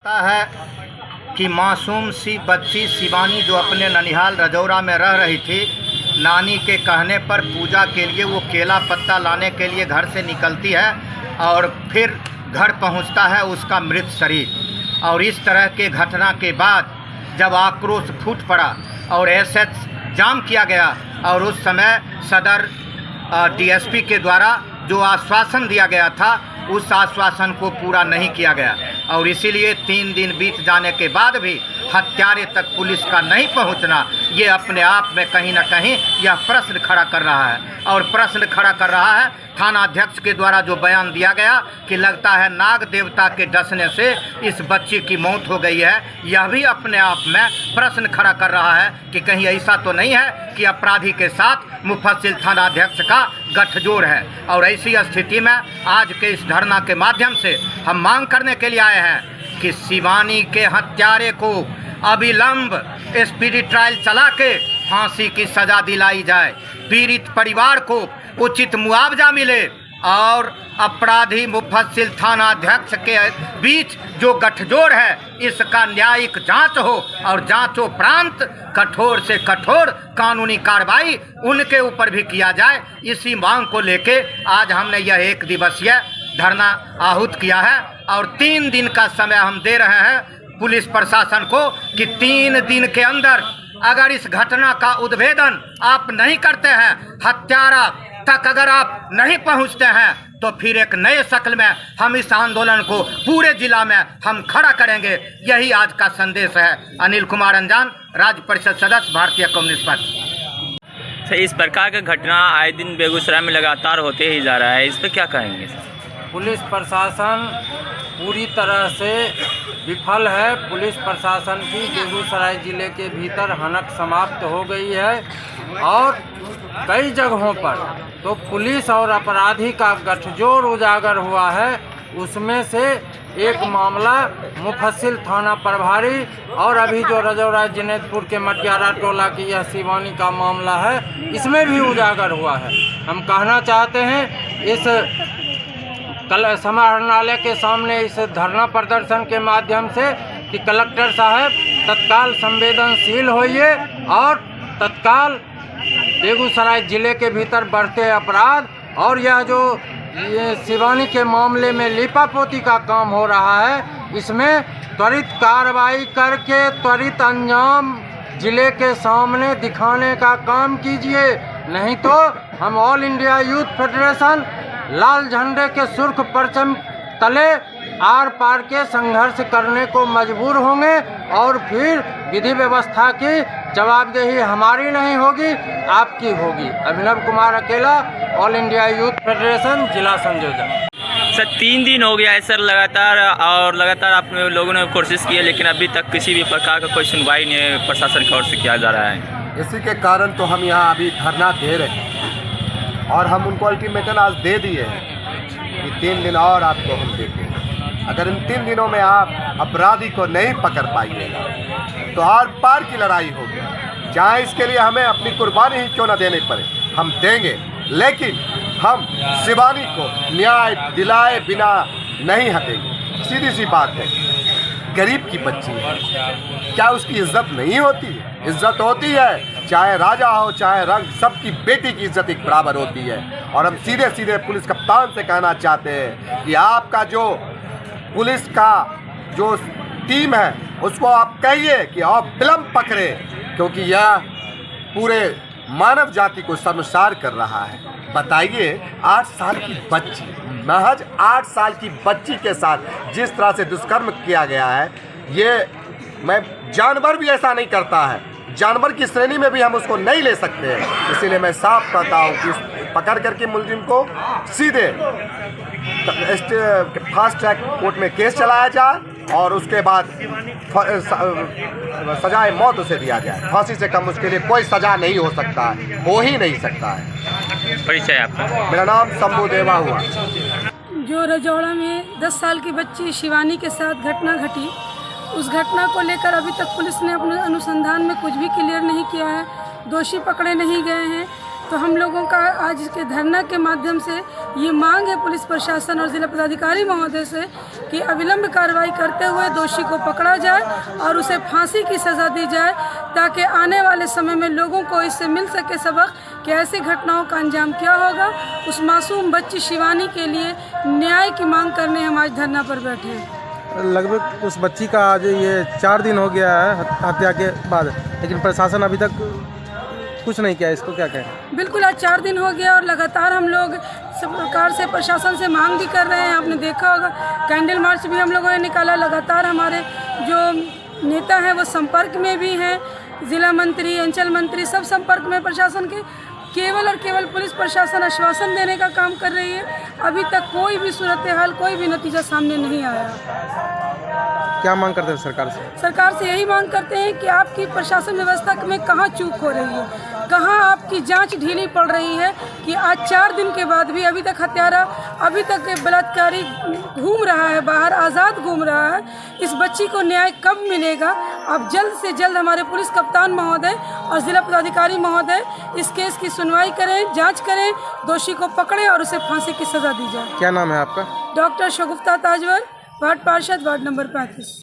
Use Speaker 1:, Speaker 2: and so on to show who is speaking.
Speaker 1: पता है कि मासूम सी बच्ची शिवानी जो अपने ननिहाल रजौरा में रह रही थी, नानी के कहने पर पूजा के लिए वो केला पत्ता लाने के लिए घर से निकलती है और फिर घर पहुंचता है उसका मृत शरीर। और इस तरह के घटना के बाद जब आक्रोश फूट पड़ा और एसएच जाम किया गया और उस समय सदर डीएसपी के द्वारा जो आश्वासन दिया गया था उस आश्वासन को पूरा नहीं किया गया और इसीलिए 3 दिन बीत जाने के बाद भी हत्यारे तक पुलिस का नहीं पहुंचना ये अपने आप में कहीं ना कहीं यह प्रश्न खड़ा कर रहा है। और प्रश्न खड़ा कर रहा है थाना अध्यक्ष के द्वारा जो बयान दिया गया कि लगता है नाग देवता के डसने से इस बच्ची की मौत हो गई है, यह भी अपने आप में प्रश्न खड़ा कर रहा है कि कहीं ऐसा तो नहीं है कि अपराधी के साथ मुफस्सिल थाना अध्यक्ष का गठजोड़ है। और ऐसी स्थिति में आज के इस धरना के माध्यम से हम मांग करने के लिए आए हैं कि शिवानी के हत्यारे को अविलंब स्पीडी ट्रायल चला के फांसी की सजा दिलाई जाए, पीड़ित परिवार को उचित मुआवजा मिले और अपराधी मुफस्सिल थाना अध्यक्ष के बीच जो गठजोड़ है इसका न्यायिक जांच हो और जांचोपरांत कठोर से कठोर कानूनी कार्रवाई उनके ऊपर भी किया जाए। इसी मांग को लेके आज हमने यह 1 दिवसीय धरना आहूत किया है और 3 दिन का समय हम दे रहे हैं पुलिस प्रशासन को कि 3 दिन के अंदर अगर इस घटना का उद्भेदन आप नहीं करते हैं, हत्यारा तक अगर आप नहीं पहुंचते हैं तो फिर एक नए शक्ल में हम इस आंदोलन को पूरे जिला में हम खड़ा करेंगे। यही आज का संदेश है। अनिल कुमार अंजान, राज्य परिषद सदस्य, भारतीय कम्युनिस्ट पार्टी।
Speaker 2: इस प्रकार का घटना आए दिन बेगूसराय में लगातार होते ही जा रहा है, इस पर क्या कहेंगे?
Speaker 3: पुलिस प्रशासन पूरी तरह से विफल है। पुलिस प्रशासन की बेगूसराय ज़िले के भीतर हनक समाप्त हो गई है और कई जगहों पर तो पुलिस और अपराधी का गठजोड़ उजागर हुआ है। उसमें से एक मामला मुफस्सिल थाना प्रभारी और अभी जो रजौरा जिनेदपुर के मटियारा टोला की यह शिवानी का मामला है, इसमें भी उजागर हुआ है। हम कहना चाहते हैं इस समाहरणालय के सामने इस धरना प्रदर्शन के माध्यम से कि कलेक्टर साहब तत्काल संवेदनशील होइए और तत्काल बेगूसराय ज़िले के भीतर बढ़ते अपराध और यह जो शिवानी के मामले में लीपापोती का काम हो रहा है, इसमें त्वरित कार्रवाई करके त्वरित अंजाम ज़िले के सामने दिखाने का काम कीजिए। नहीं तो हम ऑल इंडिया यूथ फेडरेशन लाल झंडे के सुर्ख परचम तले आर पार के संघर्ष करने को मजबूर होंगे और फिर विधि व्यवस्था की जवाबदेही हमारी नहीं होगी, आपकी होगी। अभिनव कुमार अकेला, ऑल इंडिया यूथ फेडरेशन, जिला संयोजक।
Speaker 2: सर 3 दिन हो गया है सर लगातार आप लोगों ने कोशिश की है लेकिन अभी तक किसी भी प्रकार का कोई सुनवाई नहीं प्रशासन की ओर से किया जा रहा है।
Speaker 4: इसी के कारण तो हम यहाँ अभी धरना दे रहे हैं और हम उनको अल्टीमेटम आज दे दिए हैं कि 3 दिन और आपको हम देते हैं। अगर इन 3 दिनों में आप अपराधी को नहीं पकड़ पाइएगा तो आर पार की लड़ाई होगी, चाहे इसके लिए हमें अपनी कुर्बानी ही क्यों न देनी पड़े, हम देंगे। लेकिन हम शिवानी को न्याय दिलाए बिना नहीं हटेंगे। सीधी सी बात है, गरीब की बच्ची है, क्या उसकी इज्जत नहीं होती है? इज्जत होती है, चाहे राजा हो चाहे रंग, सबकी बेटी की इज्जत एक बराबर होती है। और हम सीधे सीधे पुलिस कप्तान से कहना चाहते हैं कि आपका जो पुलिस का जो टीम है उसको आप कहिए कि आप विलंब पकड़े, क्योंकि यह पूरे मानव जाति को शर्मसार कर रहा है। बताइए 8 साल की बच्ची, महज 8 साल की बच्ची के साथ जिस तरह से दुष्कर्म किया गया है, ये मैं जानवर भी ऐसा नहीं करता है, जानवर की श्रेणी में भी हम उसको नहीं ले सकते हैं। इसीलिए मैं साफ कहता हूँ कि पकड़ करके मुलजिम को सीधे फास्ट ट्रैक कोर्ट में केस चलाया जाए और उसके बाद सजाए मौत उसे दिया जाए। फांसी से कम उसके लिए कोई सजा नहीं हो सकता है, हो ही नहीं सकता है।
Speaker 2: परिचय आपका?
Speaker 4: मेरा नाम शंभू देवा हुआ।
Speaker 5: जो रजौड़ा में 10 साल की बच्ची शिवानी के साथ घटना घटी, उस घटना को लेकर अभी तक पुलिस ने अपने अनुसंधान में कुछ भी क्लियर नहीं किया है, दोषी पकड़े नहीं गए हैं। तो हम लोगों का आज के धरना के माध्यम से ये मांग है पुलिस प्रशासन और जिला पदाधिकारी महोदय से कि अविलंब कार्रवाई करते हुए दोषी को पकड़ा जाए और उसे फांसी की सज़ा दी जाए, ताकि आने वाले समय में लोगों को इससे मिल सके सबक कि ऐसी घटनाओं का अंजाम क्या होगा। उस मासूम बच्ची शिवानी के लिए न्याय की मांग करने हम आज धरना पर बैठे हैं।
Speaker 6: लगभग उस बच्ची का आज ये 4 दिन हो गया है हत्या के बाद, लेकिन प्रशासन अभी तक कुछ नहीं किया। इसको क्या कहें?
Speaker 5: बिल्कुल, आज 4 दिन हो गया और लगातार हम लोग सरकार से प्रशासन से मांग भी कर रहे हैं। आपने देखा होगा कैंडल मार्च भी हम लोगों ने निकाला। लगातार हमारे जो नेता हैं वो संपर्क में भी हैं, जिला मंत्री, अंचल मंत्री सब संपर्क में प्रशासन के। केवल और केवल पुलिस प्रशासन आश्वासन देने का काम कर रही है। अभी तक कोई भी सूरत हाल, कोई भी नतीजा सामने नहीं आया।
Speaker 6: क्या मांग करते हैं सरकार से?
Speaker 5: सरकार से यही मांग करते हैं कि आपकी प्रशासन व्यवस्था में कहाँ चूक हो रही है, कहाँ आपकी जांच ढीली पड़ रही है कि आज 4 दिन के बाद भी अभी तक हत्यारा, अभी तक बलात्कारी घूम रहा है बाहर, आज़ाद घूम रहा है। इस बच्ची को न्याय कब मिलेगा? आप जल्द से जल्द हमारे पुलिस कप्तान महोदय और जिला पदाधिकारी महोदय इस केस की सुनवाई करें, जांच करें, दोषी को पकड़ें और उसे फांसी की सज़ा दी जाए।
Speaker 6: क्या नाम है आपका?
Speaker 5: डॉक्टर शगुफ्ता ताजवर, वार्ड पार्षद, वार्ड नंबर 35।